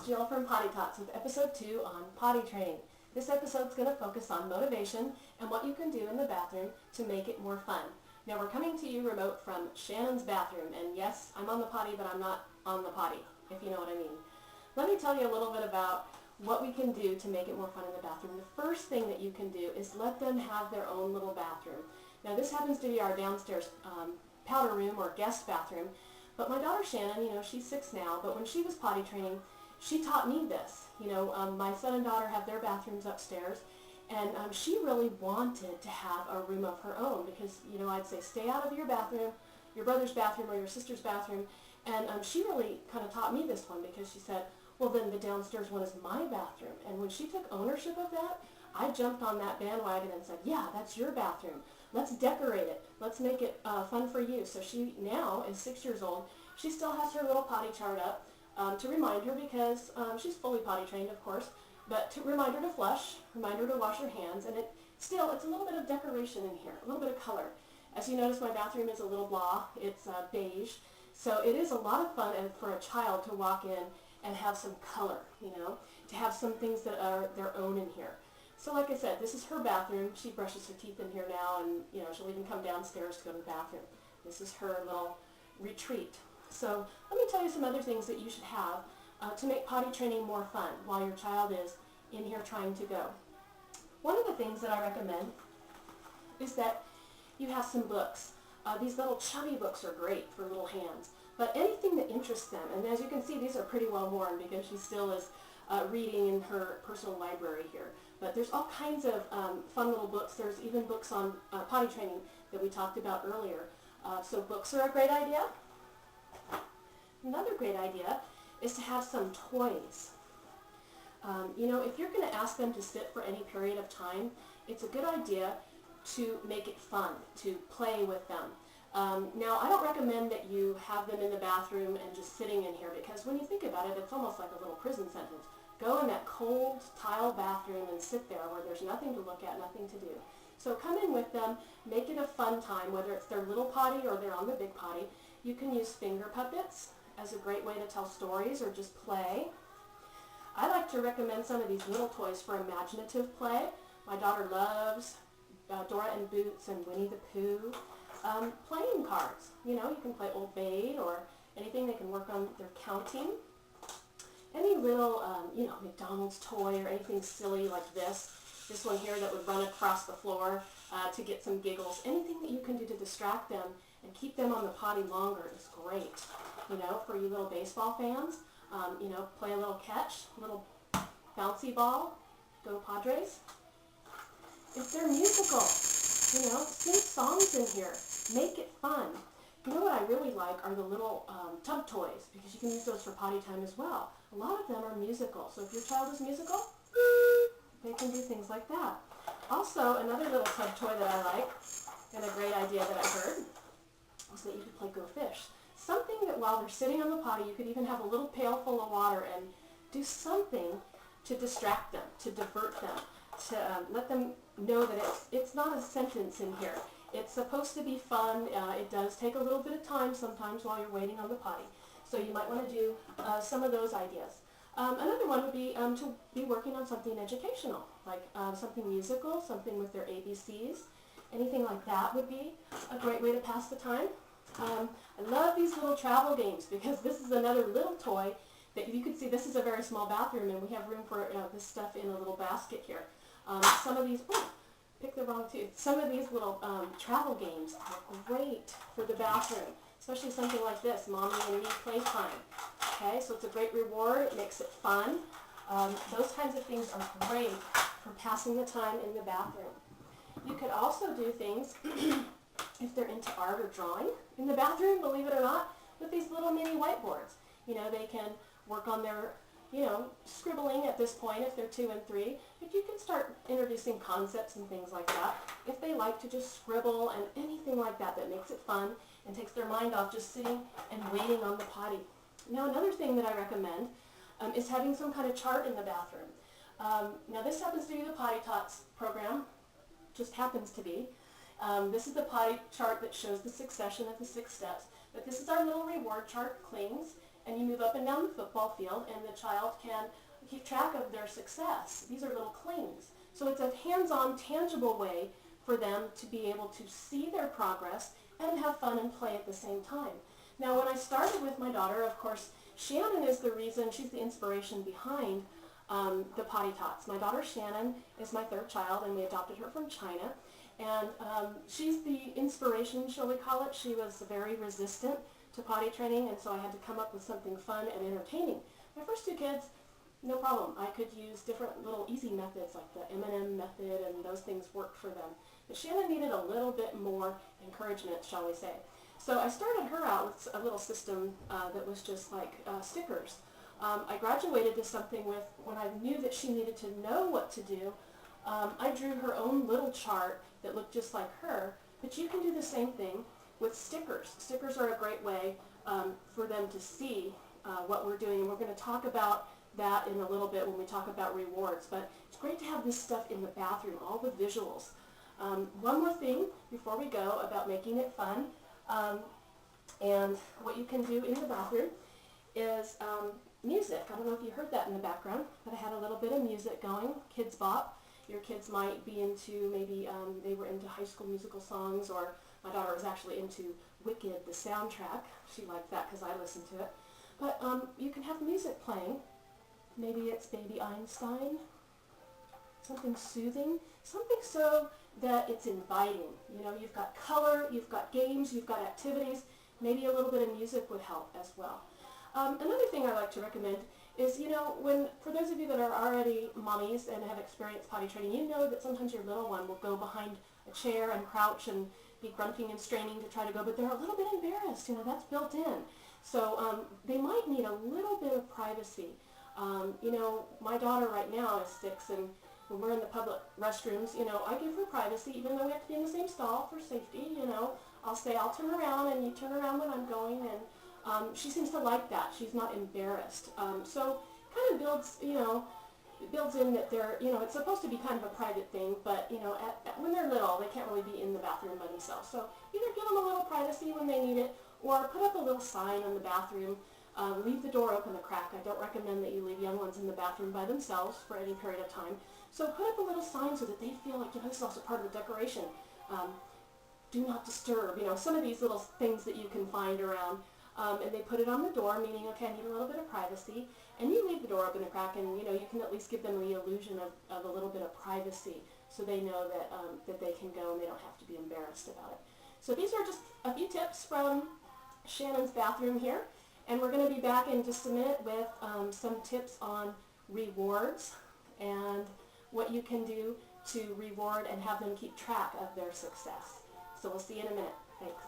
Jill from Potty Talks with episode 2 on potty training. This episode is going to focus on motivation and what you can do in the bathroom to make it more fun. Now we're coming to you remote from Shannon's bathroom, and yes, I'm on the potty, but I'm not on the potty, if you know what I mean. Let me tell you a little bit about what we can do to make it more fun in the bathroom. The first thing that you can do is let them have their own little bathroom. Now this happens to be our downstairs powder room or guest bathroom, but my daughter Shannon, she's 6 now, but when she was potty training, she taught me this. My son and daughter have their bathrooms upstairs, and she really wanted to have a room of her own because, I'd say stay out of your bathroom, your brother's bathroom or your sister's bathroom, and she really kind of taught me this one because she said, well, then the downstairs one is my bathroom. And when she took ownership of that, I jumped on that bandwagon and said, yeah, that's your bathroom. Let's decorate it. Let's make it fun for you. So she now is 6 years old. She still has her little potty chart up to remind her because she's fully potty trained, of course, but to remind her to flush, remind her to wash her hands, and it's a little bit of decoration in here, a little bit of color. As you notice, my bathroom is a little blah. It's beige. So it is a lot of fun and for a child to walk in and have some color, to have some things that are their own in here. So like I said, this is her bathroom. She brushes her teeth in here now, and she'll even come downstairs to go to the bathroom. This is her little retreat. So let me tell you some other things that you should have to make potty training more fun while your child is in here trying to go. One of the things that I recommend is that you have some books. These little chubby books are great for little hands, but anything that interests them. And as you can see, these are pretty well worn because she still is reading in her personal library here. But there's all kinds of fun little books. There's even books on potty training that we talked about earlier. So books are a great idea. Another great idea is to have some toys. If you're going to ask them to sit for any period of time, it's a good idea to make it fun, to play with them. Now, I don't recommend that you have them in the bathroom and just sitting in here because when you think about it, it's almost like a little prison sentence. Go in that cold tile bathroom and sit there where there's nothing to look at, nothing to do. So come in with them, make it a fun time, whether it's their little potty or they're on the big potty. You can use finger puppets as a great way to tell stories or just play. I like to recommend some of these little toys for imaginative play. My daughter loves Dora and Boots and Winnie the Pooh. Playing cards. You can play Old Maid or anything they can work on their counting. Any little, McDonald's toy or anything silly like this. This one here that would run across the floor to get some giggles. Anything that you can do to distract them and keep them on the potty longer is great. For you little baseball fans, play a little catch, a little bouncy ball, go Padres. If they're musical, sing songs in here, make it fun. What I really like are the little tub toys because you can use those for potty time as well. A lot of them are musical, so if your child is musical, they can do things like that. Also, another little tub toy that I like, and a great idea that I heard, was that you could play Go Fish. Something that while they're sitting on the potty, you could even have a little pail full of water and do something to distract them, to divert them, to let them know that it's not a sentence in here. It's supposed to be fun. It does take a little bit of time sometimes while you're waiting on the potty. So you might want to do some of those ideas. Another one would be to be working on something educational, like something musical, something with their ABCs. Anything like that would be a great way to pass the time. I love these little travel games because this is another little toy that you can see. This is a very small bathroom, and we have room for this stuff in a little basket here. Some of these, pick the wrong tooth. Some of these little travel games are great for the bathroom, especially something like this, Mommy and Me Playtime. Okay, so it's a great reward. It makes it fun. Those kinds of things are great for passing the time in the bathroom. You could also do things if they're into art or drawing in the bathroom, believe it or not, with these little mini whiteboards. They can work on their, scribbling at this point if they're 2 and 3. But you can start introducing concepts and things like that if they like to just scribble and anything like that that makes it fun and takes their mind off just sitting and waiting on the potty. Now, another thing that I recommend is having some kind of chart in the bathroom. Now, this happens to be the Potty Talks program, just happens to be. This is the potty chart that shows the succession of the 6 steps. But this is our little reward chart, clings, and you move up and down the football field, and the child can keep track of their success. These are little clings. So it's a hands-on, tangible way for them to be able to see their progress and have fun and play at the same time. Now, when I started with my daughter, of course, Shannon is the reason, she's the inspiration behind the Potty Tots. My daughter Shannon is my third child, and we adopted her from China. And she's the inspiration, shall we call it. She was very resistant to potty training, and so I had to come up with something fun and entertaining. My first two kids, no problem. I could use different little easy methods like the M&M method, and those things worked for them. But Shannon needed a little bit more encouragement, shall we say. So I started her out with a little system that was just like stickers. I graduated to something with, when I knew that she needed to know what to do, I drew her own little chart that looked just like her, but you can do the same thing with stickers. Stickers are a great way for them to see what we're doing, and we're going to talk about that in a little bit when we talk about rewards, but it's great to have this stuff in the bathroom, all the visuals. One more thing before we go about making it fun, and what you can do in the bathroom is music. I don't know if you heard that in the background, but I had a little bit of music going, Kids Bop. Your kids might be into, maybe they were into High School Musical songs, or my daughter was actually into Wicked, the soundtrack. She liked that because I listened to it. But you can have music playing. Maybe it's Baby Einstein, something soothing, something so that it's inviting. You know, you've got color, you've got games, you've got activities. Maybe a little bit of music would help as well. Another thing I like to recommend is, you know, for those of you that are already mommies and have experienced potty training, you know that sometimes your little one will go behind a chair and crouch and be grunting and straining to try to go, but they're a little bit embarrassed, you know, that's built in. So they might need a little bit of privacy. You know, my daughter right now is 6, and when we're in the public restrooms, you know, I give her privacy, even though we have to be in the same stall for safety, you know. I'll say, I'll turn around, and you turn around when I'm going, and she seems to like that. She's not embarrassed. So kind of builds, you know, it builds in that they're, you know, it's supposed to be kind of a private thing, but, you know, when they're little, they can't really be in the bathroom by themselves. So either give them a little privacy when they need it, or put up a little sign in the bathroom. Leave the door open a crack. I don't recommend that you leave young ones in the bathroom by themselves for any period of time. So put up a little sign so that they feel like, you know, this is also part of the decoration. Do not disturb, you know, some of these little things that you can find around. And they put it on the door, meaning, okay, I need a little bit of privacy. And you leave the door open a crack, and, you know, you can at least give them the illusion of a little bit of privacy, so they know that, that they can go and they don't have to be embarrassed about it. So these are just a few tips from Shannon's bathroom here. And we're going to be back in just a minute with some tips on rewards and what you can do to reward and have them keep track of their success. So we'll see you in a minute. Thanks.